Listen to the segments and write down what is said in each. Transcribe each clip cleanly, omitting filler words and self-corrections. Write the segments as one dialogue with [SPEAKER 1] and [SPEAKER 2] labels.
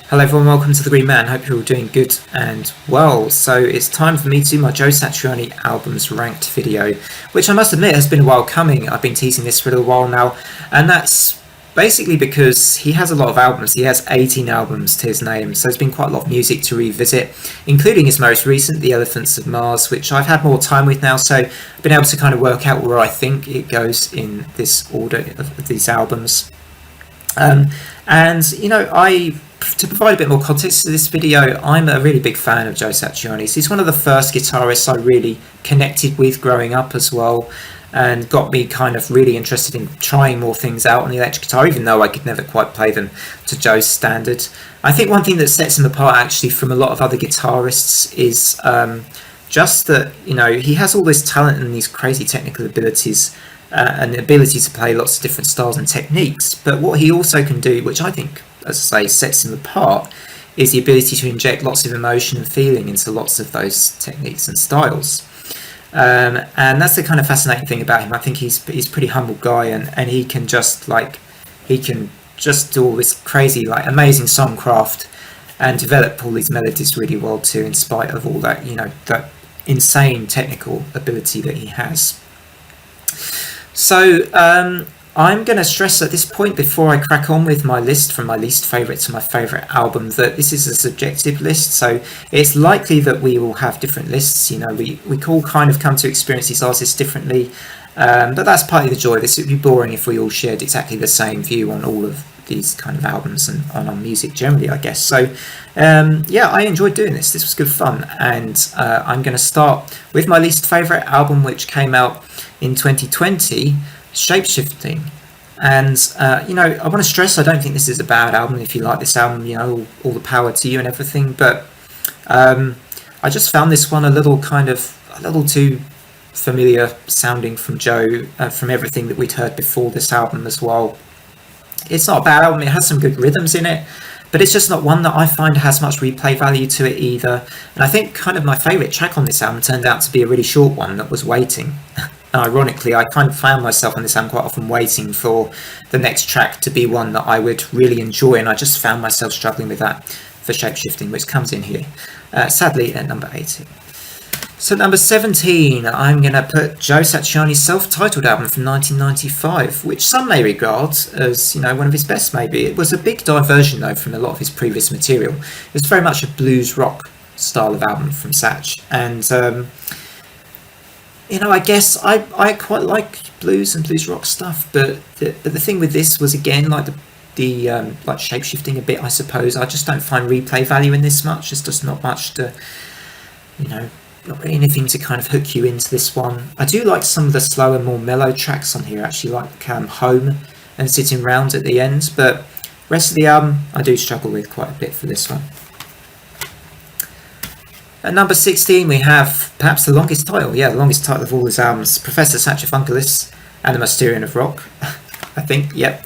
[SPEAKER 1] Hello everyone, welcome to The Green Man. Hope you're all doing good and well. So it's time for me to do my Joe Satriani albums ranked video, which I must admit has been a while coming. I've been teasing this for a little while now, and that's basically because he has a lot of albums. He has 18 albums to his name, so there's been quite a lot of music to revisit, including his most recent, The Elephants of Mars, which I've had more time with now, so I've been able to kind of work out where I think it goes in this order of these albums. And you know, to provide a bit more context to this video, I'm a really big fan of Joe Satriani. He's one of the first guitarists I really connected with growing up as well, and got me kind of really interested in trying more things out on the electric guitar, even though I could never quite play them to Joe's standard. I think one thing that sets him apart actually from a lot of other guitarists is just that, you know, he has all this talent and these crazy technical abilities, and the ability to play lots of different styles and techniques. But what he also can do, which I think, as I say, sets him apart, is the ability to inject lots of emotion and feeling into lots of those techniques and styles. And that's the kind of fascinating thing about him. I think he's a pretty humble guy, and he can just do all this crazy, like, amazing songcraft and develop all these melodies really well too, in spite of all that, you know, that insane technical ability that he has. So I'm going to stress at this point, before I crack on with my list from my least favourite to my favourite album, that this is a subjective list, so it's likely that we will have different lists. You know, we all kind of come to experience these artists differently, but that's partly the joy. This would be boring if we all shared exactly the same view on all of these kind of albums and on music generally, I guess. So yeah, I enjoyed doing this. This was good fun, and I'm going to start with my least favourite album, which came out in 2020, Shapeshifting. And you know, I want to stress, I don't think this is a bad album. If you like this album, you know, all the power to you and everything, but I just found this one a little too familiar sounding from Joe, from everything that we'd heard before this album as well. It's not a bad album, it has some good rhythms in it, but it's just not one that I find has much replay value to it either. And I think kind of my favourite track on this album turned out to be a really short one that was Waiting. Ironically, I kind of found myself on this album quite often waiting for the next track to be one that I would really enjoy, and I just found myself struggling with that for Shapeshifting, which comes in here, sadly, at number 18. So number 17, I'm going to put Joe Satriani's self-titled album from 1995, which some may regard as, you know, one of his best maybe. It was a big diversion, though, from a lot of his previous material. It was very much a blues rock style of album from Satch, and you know, I guess I quite like blues and blues rock stuff, but the thing with this was, again, like the like shapeshifting a bit, I suppose. I just don't find replay value in this much. There's just not much to, you know, not really anything to kind of hook you into this one. I do like some of the slower, more mellow tracks on here, actually, like Home and Sitting Round at the end, but rest of the album I do struggle with quite a bit for this one. At number 16, we have perhaps the longest title, the longest title of all his albums, Professor Saxophunculus and the Mysterion of Rock, I think, yep.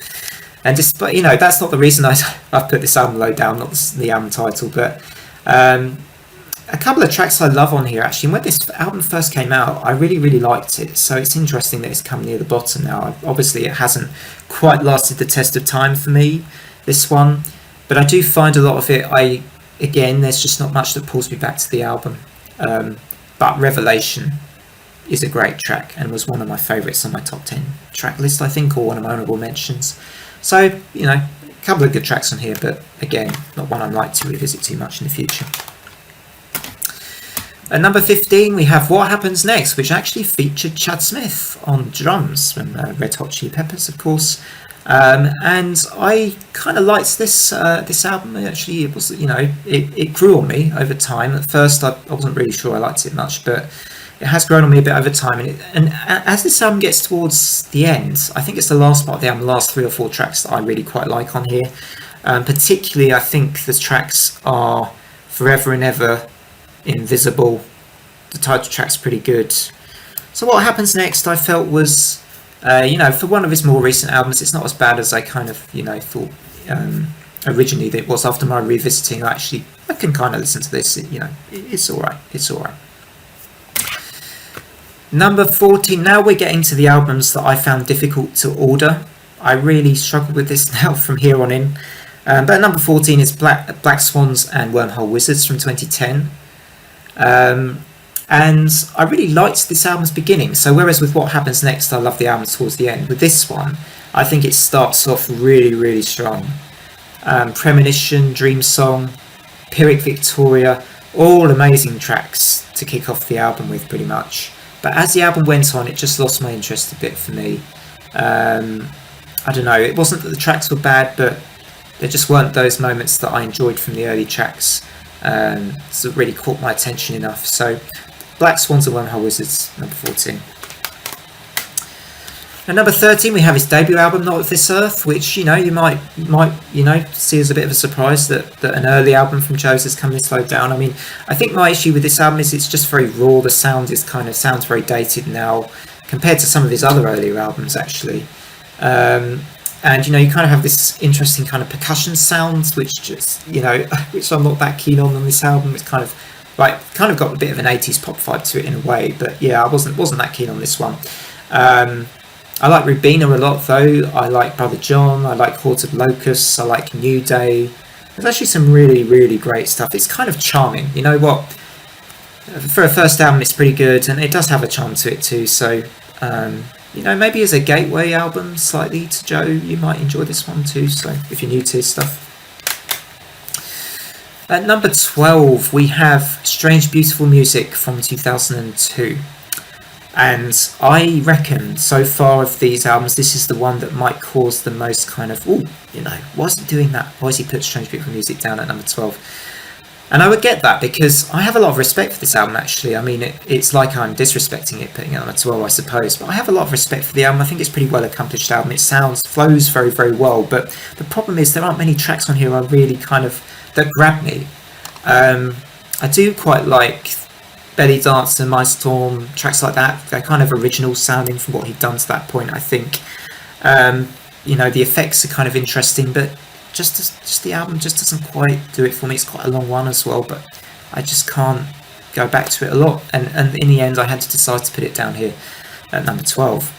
[SPEAKER 1] And despite, you know, that's not the reason I've put this album low down, not the album title, but a couple of tracks I love on here, actually. And when this album first came out, I really, really liked it, so it's interesting that it's come near the bottom now. Obviously, it hasn't quite lasted the test of time for me, this one, but I do find a lot of it, again, there's just not much that pulls me back to the album. But Revelation is a great track and was one of my favourites on my top 10 track list, I think, or one of my honourable mentions. So, you know, a couple of good tracks on here, but again, not one I'd like to revisit too much in the future. At number 15, we have What Happens Next, which actually featured Chad Smith on drums from Red Hot Chili Peppers, of course. And I kind of liked this album. Actually, it was, you know, it grew on me over time. At first, I wasn't really sure I liked it much, but it has grown on me a bit over time. And as this album gets towards the end, I think it's the last part of the album, the last 3 or 4 tracks that I really quite like on here. Particularly, I think the tracks are Forever and Ever, Invisible. The title track's pretty good. So What Happens Next, I felt was, you know, for one of his more recent albums, it's not as bad as I kind of, you know, thought originally that it was. After my revisiting, I can kind of listen to this, you know, it's alright, it's alright. Number 14, now we're getting to the albums that I found difficult to order. I really struggle with this now from here on in. But at number 14 is Black Swans and Wormhole Wizards from 2010. And I really liked this album's beginning. So whereas with What Happens Next, I love the album towards the end. With this one, I think it starts off really, really strong. Premonition, Dream Song, Pyrrhic Victoria, all amazing tracks to kick off the album with pretty much. But as the album went on, it just lost my interest a bit for me. I don't know, it wasn't that the tracks were bad, but there just weren't those moments that I enjoyed from the early tracks that really caught my attention enough. So Black Swans and Wormhole Wizards, number 14. At number 13, we have his debut album, Not of This Earth, which, you might see as a bit of a surprise that an early album from Joe's has come this low down. I mean, I think my issue with this album is it's just very raw. The sound sounds very dated now compared to some of his other earlier albums, actually. And, you kind of have this interesting kind of percussion sounds, which just, which I'm not that keen on this album. It's kind of got a bit of an 80s pop vibe to it in a way, but yeah, I wasn't that keen on this one. I like Rubina a lot though. I like Brother John, I like Horde of Locusts, I like New Day. There's actually some really, really great stuff. It's kind of charming. You know what? For a first album, it's pretty good, and it does have a charm to it too. So, maybe as a gateway album slightly to Joe, you might enjoy this one too. So, if you're new to his stuff. At number 12, we have Strange Beautiful Music from 2002. And I reckon, so far of these albums, this is the one that might cause the most kind of, why is he doing that? Why has he put Strange Beautiful Music down at number 12? And I would get that, because I have a lot of respect for this album, actually. I mean, it's like I'm disrespecting it, putting it on number 12, I suppose. But I have a lot of respect for the album. I think it's a pretty well-accomplished album. It flows very, very well. But the problem is there aren't many tracks on here I really that grab me. I do quite like Belly Dancer, My Storm, tracks like that. They're kind of original sounding from what he'd done to that point, I think. The effects are kind of interesting, but just the album just doesn't quite do it for me. It's quite a long one as well, but I just can't go back to it a lot. And in the end, I had to decide to put it down here at number 12.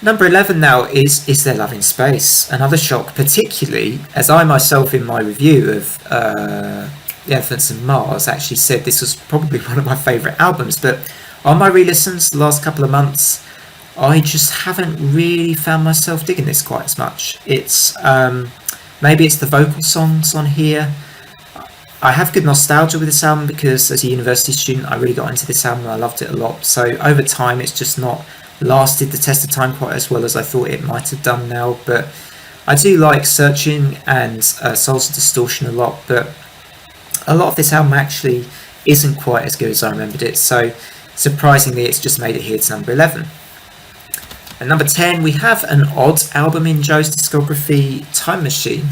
[SPEAKER 1] Number 11 now is There Love in Space. Another shock, particularly as I myself in my review of The Elephants and Mars actually said this was probably one of my favourite albums, but on my re-listens the last couple of months, I just haven't really found myself digging this quite as much. It's maybe it's the vocal songs on here. I have good nostalgia with this album because as a university student I really got into this album and I loved it a lot. So over time it's just not lasted the test of time quite as well as I thought it might have done now. But I do like Searching and Souls of Distortion a lot, but a lot of this album actually isn't quite as good as I remembered it. So surprisingly it's just made it here to number 11. At number 10, we have an odd album in Joe's discography, Time Machine.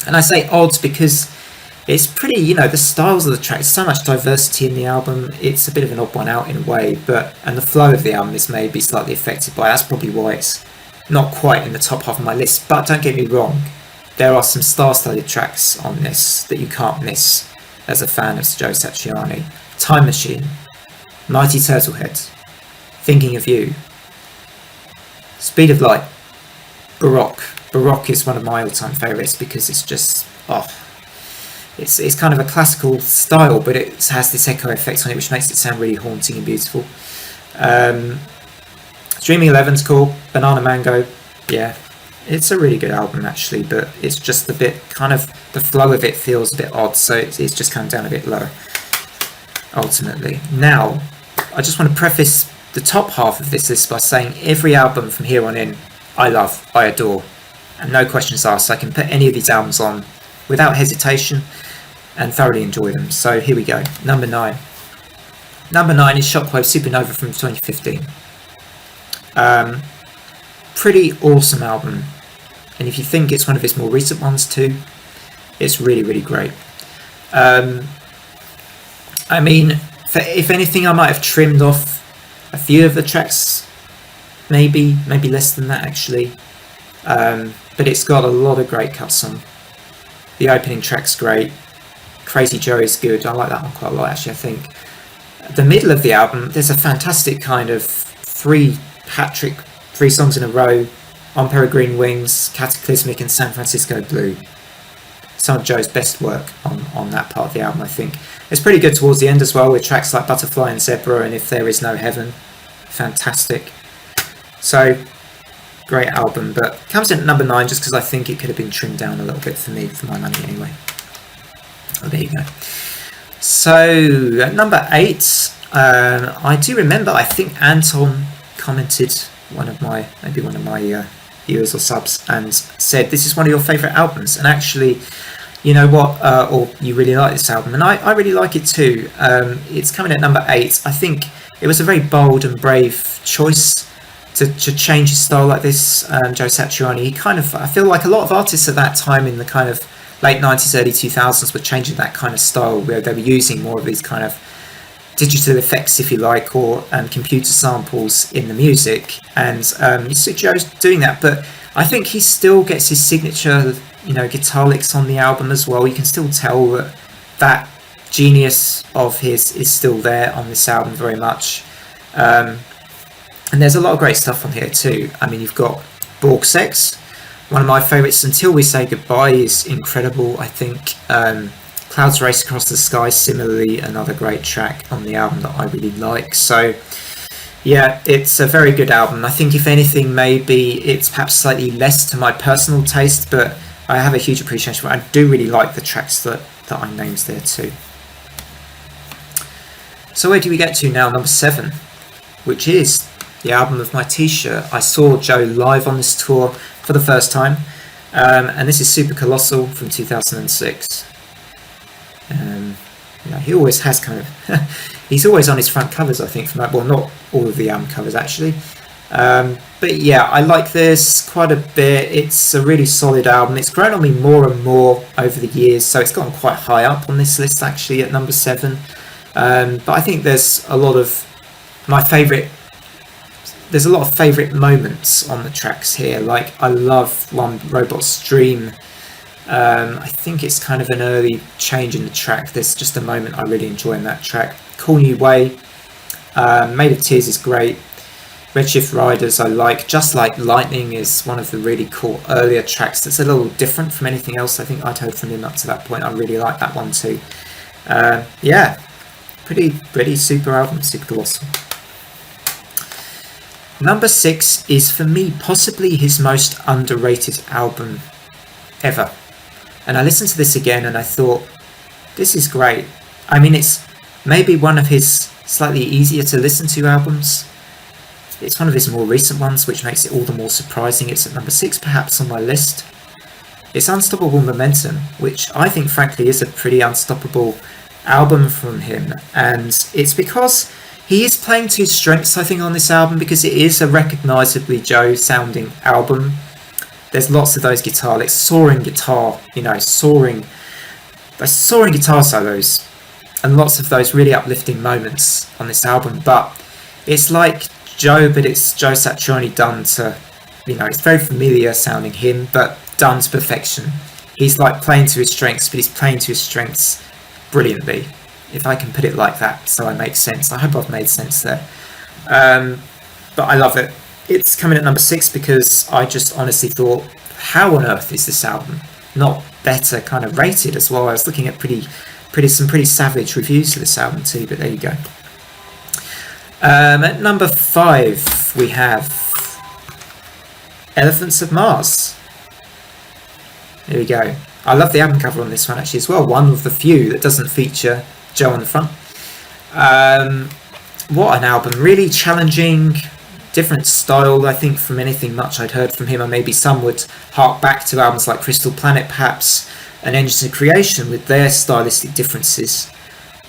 [SPEAKER 1] And I say odd because it's pretty, the styles of the tracks, so much diversity in the album. It's a bit of an odd one out in a way, and the flow of the album is maybe slightly affected by it. That's probably why it's not quite in the top half of my list. But don't get me wrong, there are some star-studded tracks on this that you can't miss as a fan of Joe Satriani. Time Machine, Mighty Turtlehead, Thinking of You, Speed of Light, Baroque. Baroque is one of my all-time favourites because it's just, it's kind of a classical style, but it has this echo effect on it which makes it sound really haunting and beautiful. Dreaming Eleven's cool. Banana Mango, yeah, it's a really good album actually, but it's just a bit kind of, the flow of it feels a bit odd, so it's just come down a bit lower ultimately. Now, I just want to preface the top half of this list by saying every album from here on in I love, I adore, and no questions asked. I can put any of these albums on without hesitation and thoroughly enjoy them. So here we go. Number 9. Number 9 is Shockwave Supernova from 2015. Pretty awesome album, and if you think it's one of his more recent ones too, it's really, really great. I mean, if anything, I might have trimmed off a few of the tracks, maybe less than that actually, but it's got a lot of great cuts on. The opening track's great. Crazy Joe is good. I like that one quite a lot actually. I think the middle of the album, there's a fantastic kind of three songs in a row On Peregrine Wings, Cataclysmic and San Francisco Blue. Some of Joe's best work on that part of the album, I think. It's pretty good towards the end as well, with tracks like Butterfly and Zebra and If There Is No Heaven. Fantastic. So, great album, but comes in at number 9 just because I think it could have been trimmed down a little bit for me, for my money anyway. Oh, there you go. So, at number 8, I do remember, I think Anton commented, one of my viewers or subs, and said this is one of your favourite albums, and actually, you know what, or you really like this album, and I really like it too. It's coming at number 8. I think it was a very bold and brave choice to change his style like this. Joe Satriani, he kind of, I feel like a lot of artists at that time in the kind of late 90s, early 2000s were changing that kind of style, where they were using more of these kind of digital effects, if you like, or computer samples in the music, and you see Joe's doing that, but I think he still gets his signature, guitar licks on the album as well. You can still tell that that genius of his is still there on this album very much, and there's a lot of great stuff on here too. I mean, you've got Borg Sex, one of my favourites. Until We Say Goodbye is incredible, I think. Clouds Race Across the Sky, similarly, another great track on the album that I really like. So, yeah, it's a very good album. I think, if anything, maybe it's perhaps slightly less to my personal taste, but I have a huge appreciation for it. I do really like the tracks that I named there too. So where do we get to now? Number 7, which is the album of my t-shirt. I saw Joe live on this tour for the first time, and this is Super Colossal from 2006. He always has kind of he's always on his front covers, I think, from that. Well, not all of the album covers actually, but yeah, I like this quite a bit. It's a really solid album. It's grown on me more and more over the years, so it's gotten quite high up on this list actually at number 7. But I think there's a lot of favourite moments on the tracks here. Like, I love One Robot's Dream. I think it's kind of an early change in the track. There's just a moment I really enjoy in that track. Cool New Way, Made of Tears is great. Redshift Riders I like. Just Like Lightning is one of the really cool earlier tracks that's a little different from anything else I think I'd heard from him up to that point. I really like that one too. Yeah, pretty super album, Super Colossal. Number 6 is, for me, possibly his most underrated album ever. And I listened to this again and I thought, this is great. I mean, it's maybe one of his slightly easier to listen to albums. It's one of his more recent ones, which makes it all the more surprising. It's at number 6 perhaps on my list. It's Unstoppable Momentum, which I think frankly is a pretty unstoppable album from him. And it's because he is playing to his strengths, I think, on this album, because it is a recognisably Joe sounding album. There's lots of those guitar licks, soaring guitar, soaring guitar solos, and lots of those really uplifting moments on this album. But it's like Joe, but it's Joe Satriani done to, it's very familiar sounding him, but done to perfection. He's like playing to his strengths, but he's playing to his strengths brilliantly, if I can put it like that, so I make sense. I hope I've made sense there. But I love it. It's coming at number 6 because I just honestly thought, how on earth is this album not better kind of rated as well? I was looking at some pretty savage reviews for this album too, but there you go. At number 5 we have Elephants of Mars. There we go. I love the album cover on this one actually as well. One of the few that doesn't feature Joe on the front. What an album. Really challenging, different style, I think, from anything much I'd heard from him, and maybe some would hark back to albums like Crystal Planet perhaps, and Engines of Creation with their stylistic differences.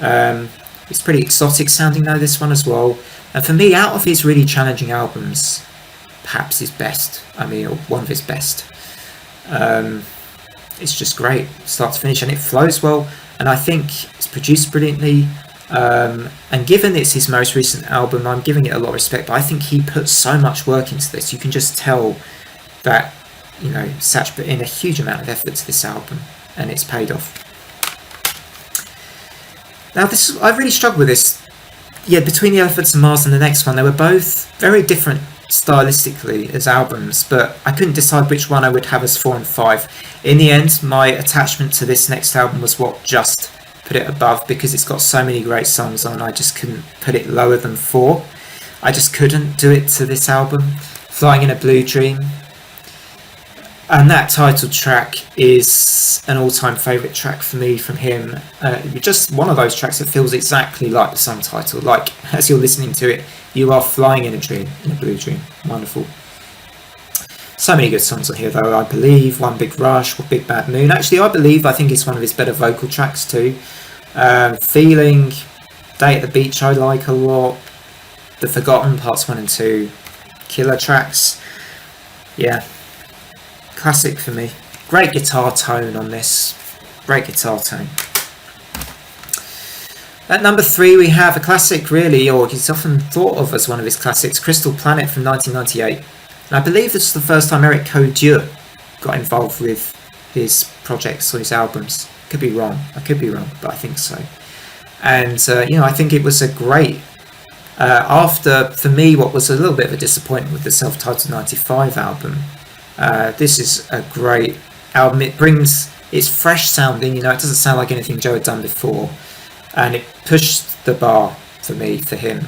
[SPEAKER 1] It's pretty exotic sounding though, this one as well, and for me, out of his really challenging albums, perhaps his best, or one of his best. It's just great, start to finish, and it flows well, and I think it's produced brilliantly. And given it's his most recent album, I'm giving it a lot of respect, but I think he put so much work into this. You can just tell that, Satch put in a huge amount of effort to this album, and it's paid off. Now, I've really struggled with this. Yeah, between the Elephants and Mars and the next one, they were both very different stylistically as albums, but I couldn't decide which one I would have as 4 and 5. In the end, my attachment to this next album was what just put it above, because it's got so many great songs on. I just couldn't put it lower than 4. I just couldn't do it to this album. Flying in a Blue Dream, and that title track is an all-time favourite track for me from him. Just one of those tracks that feels exactly like the song title. Like, as you're listening to it, you are flying in a dream, in a blue dream. Wonderful. So many good songs on here, though. I Believe, One Big Rush, Big Bad Moon. Actually, I think it's one of his better vocal tracks too. Feeling, Day at the Beach I like a lot. The Forgotten, parts 1 and 2. Killer tracks. Yeah. Classic for me. Great guitar tone on this. Great guitar tone. At number 3 we have a classic, really, or he's often thought of as one of his classics, Crystal Planet from 1998. And I believe this is the first time Eric Codieu got involved with his projects or his albums. Could be wrong. I could be wrong, but I think so. And, I think it was a great... after, for me, what was a little bit of a disappointment with the self-titled 95 album, this is a great album. It's fresh sounding, it doesn't sound like anything Joe had done before, and it pushed the bar for me, for him,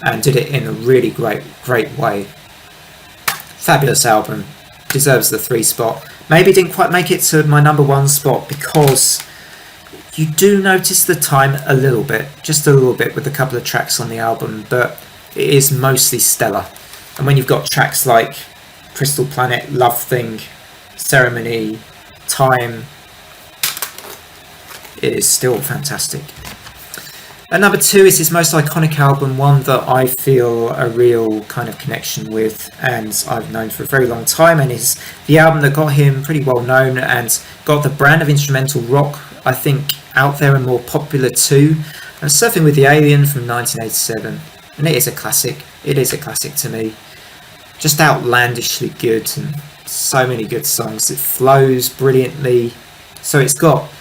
[SPEAKER 1] and did it in a really great way. Fabulous album, deserves the 3 spot. Maybe didn't quite make it to my number 1 spot because you do notice the time a little bit, just a little bit, with a couple of tracks on the album, but it is mostly stellar. And when you've got tracks like Crystal Planet, Love Thing, Ceremony, Time, it is still fantastic. And number 2 is his most iconic album, one that I feel a real kind of connection with, and I've known for a very long time, and is the album that got him pretty well known and got the brand of instrumental rock, I think, out there and more popular too. And Surfing with the Alien from 1987, and it is a classic. It is a classic to me. Just outlandishly good, and so many good songs. It flows brilliantly. So it's got,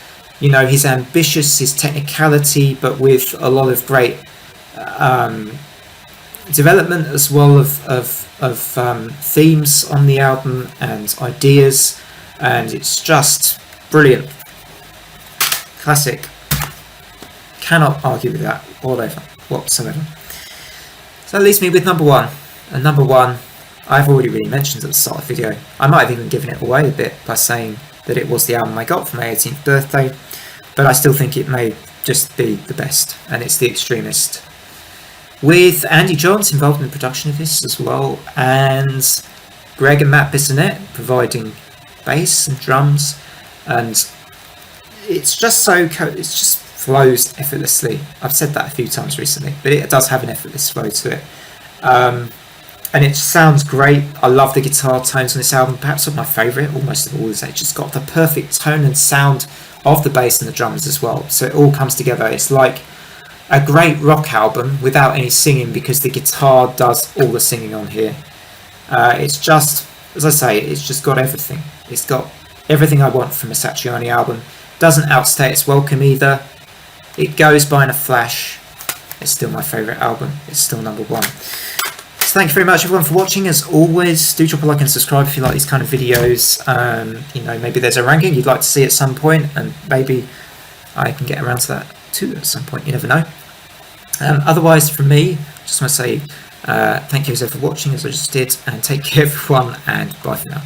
[SPEAKER 1] his ambitious, his technicality, but with a lot of great development as well of themes on the album and ideas, and it's just brilliant. Classic. Cannot argue with that whatsoever. So that leaves me with number 1. And number 1, I've already really mentioned at the start of the video. I might have even given it away a bit by saying that it was the album I got for my 18th birthday, but I still think it may just be the best, and it's The Extremist. With Andy Johns involved in the production of this as well, and Greg and Matt Bissonette providing bass and drums, and it just flows effortlessly. I've said that a few times recently, but it does have an effortless flow to it. And it sounds great. I love the guitar tones on this album. Perhaps one of my favourite, almost of all, is it's just got the perfect tone and sound of the bass and the drums as well. So it all comes together. It's like a great rock album without any singing, because the guitar does all the singing on here. It's just, as I say, it's just got everything. It's got everything I want from a Satriani album. Doesn't outstay its welcome either. It goes by in a flash. It's still my favourite album. It's still number 1. So thank you very much everyone for watching. As always, do drop a like and subscribe if you like these kind of videos. Maybe there's a ranking you'd like to see at some point, and maybe I can get around to that too at some point. You never know. Otherwise, from me, just want to say thank you for watching, as I just did, and take care everyone, and bye for now.